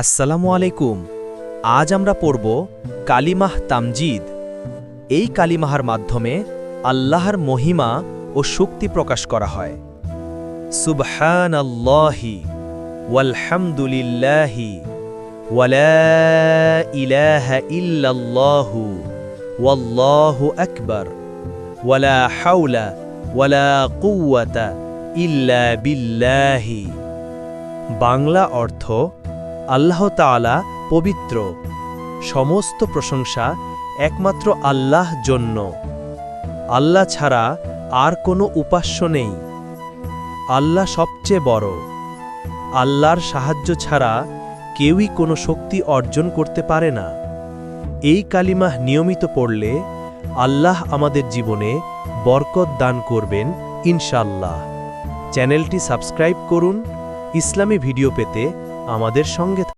আসসালামু আলাইকুম। আজ আমরা পড়ব কালিমাহ তামজিদ। এই কালিমাহার মাধ্যমে আল্লাহর মহিমা ও শক্তি প্রকাশ করা হয়। সুবহানাল্লাহি ওয়ালহামদুলিল্লাহি ওয়ালা ইলাহা ইল্লাল্লাহু ওয়াল্লাহু আকবার ওয়ালা হাওলা ওয়ালা কুওয়াতা ইল্লা বিল্লাহি। বাংলা অর্থ: আল্লাহ তাআলা পবিত্র, সমস্ত প্রশংসা একমাত্র আল্লাহ জন্য। আল্লাহ ছাড়া আর কোনো উপাস্য নেই। আল্লাহ সবচেয়ে বড়। আল্লাহর সাহায্য ছাড়া কেউই কোনো শক্তি অর্জন করতে পারে না। এই কালিমাহ নিয়মিত পড়লে আল্লাহ আমাদের জীবনে বরকত দান করবেন ইনশাআল্লাহ। চ্যানেলটি সাবস্ক্রাইব করুন। ইসলামী ভিডিও পেতে আমাদের সঙ্গে